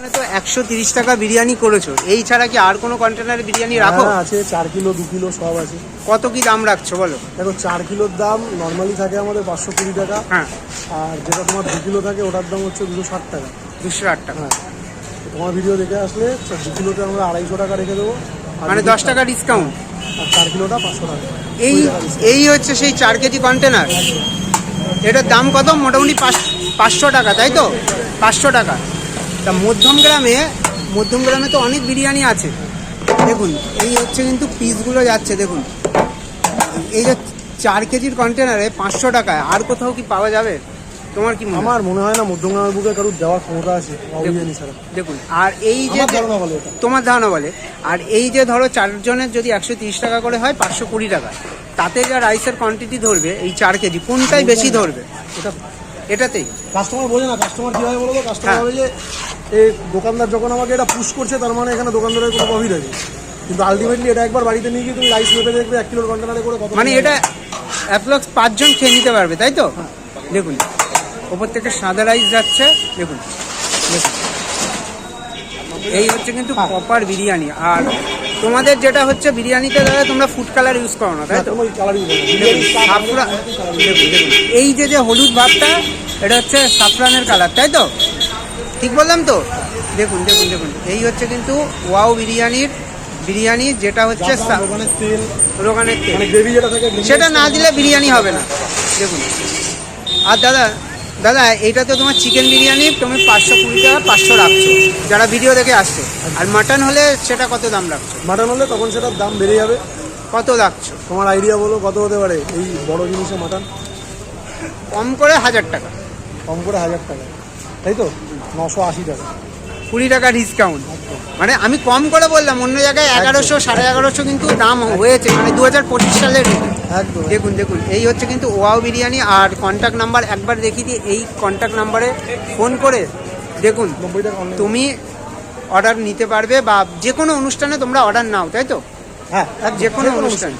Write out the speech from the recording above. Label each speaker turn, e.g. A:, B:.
A: এখানে তো 130 টাকা বিরিয়ানি করেছো, এই ছাড়া কি আর কোনো কন্টেনারে বিরিয়ানি রাখো?
B: হ্যাঁ আছে, 4 কিলো 2 কিলো সব আছে।
A: কত কি দাম রাখছো বলো?
B: দেখো 4 কিলোর দাম নর্মালি থাকে আমাদের 520 টাকা।
A: হ্যাঁ,
B: আর যেটা তোমার 2 কিলো থাকে ওটার দাম হচ্ছে 260 টাকা।
A: 208 টাকা।
B: হ্যাঁ, তো তোমার ভিডিও দেখে আসলে 2 কিলোতে আমরা 250 টাকা রেখে দেবো,
A: মানে 10 টাকা ডিসকাউন্ট।
B: আর 4 কিলোটা 500 টাকা।
A: এই হচ্ছে সেই 4 কেজি কন্টেনার। এটার দাম কত? মোটামুটি 500 টাকা, তাই তো? 500 টাকা। তা মধ্যমগ্রামে তো অনেক বিরিয়ানি আছে। দেখুন এই হচ্ছে কিন্তু পিসগুলো যাচ্ছে, দেখুন এই যে 4 কেজির কন্টেনারে 500 টাকায় আর কোথাও কি পাওয়া যাবে? তোমার কি মনে হয়?
B: আমার মনে হয় না মধ্যমগ্রামের বুকে কারোর দেওয়ার ক্ষমতা আছে বিরিয়ানি ছাড়া।
A: দেখুন, আর এই যে
B: ধারণা বলে এটা,
A: তোমার ধারণা বলে, আর এই যে ধরো 4 জনের যদি 130 টাকা করে হয় 520 টাকা, তাতে যা রাইসের কোয়ান্টিটি ধরবে এই 4 কেজি, কোনটাই বেশি ধরবে? এটাতেই
B: কাস্টমার বোঝে না। কাস্টমার কীভাবে বলবো? কাস্টমার বলে যে এই দোকানদার যখন আমাকে এটা পুশ করছে তার মানে এখানে দোকানদারের কোনো প্রফিট আছে, কিন্তু আলটিমেটলি এটা একবার বাড়িতে নিয়ে গিয়ে তুমি রাইস মেপে দেখবে 1 কিলোর কন্টেনারে করে কত,
A: মানে এটা অ্যাপ্রক্স 5 জন খেয়ে নিতে পারবে, তাই তো? দেখুন ওপর থেকে সাদা রাইস যাচ্ছে, দেখুন এই হচ্ছে কিন্তু প্রপার বিরিয়ানি। আর তোমাদের যেটা হচ্ছে বিরিয়ানিতে দাদা তোমরা ফুড কালার ইউজ করো না, তাই তো? এই যে হলুদ ভাবটা, এটা হচ্ছে সাফরানের কালার, তাই তো? ঠিক বললাম তো? দেখুন দেখুন দেখুন, এই হচ্ছে কিন্তু ওয়াও বিরিয়ানি, যেটা হচ্ছে রোগানের তেল, সেটা না দিলে বিরিয়ানি হবে না। দেখুন, আর দাদা এইটা তো তোমার চিকেন বিরিয়ানি, তুমি 520 টাকা 500 রাখছো যারা ভিডিও দেখে আসছে। আর মাটন হলে সেটা কত দাম রাখছো?
B: মাটন হলে তখন সেটার দাম বেড়ে যাবে।
A: কত রাখছো?
B: তোমার আইডিয়া বলো কত হতে পারে এই বড় জিনিসে মাটন?
A: কম করে 1000 টাকা।
B: কম করে 1000 টাকা, তাই তো? 980 টাকা,
A: 20 টাকা ডিসকাউন্ট। মানে আমি কম করে বললাম, অন্য জায়গায় 1100 1150 কিন্তু দাম হয়েছে, মানে 2025 সালের।
B: একদম।
A: দেখুন এই হচ্ছে কিন্তু ওয়াও বিরিয়ানি। আর কন্ট্যাক্ট নাম্বার একবার দেখিয়ে দিই, এই কন্ট্যাক্ট নাম্বারে ফোন করে দেখুন,
B: 90 টাকা
A: তুমি অর্ডার নিতে পারবে, বা যে কোনো অনুষ্ঠানে তোমরা অর্ডার নাও, তাই তো?
B: হ্যাঁ,
A: যে কোনো অনুষ্ঠান।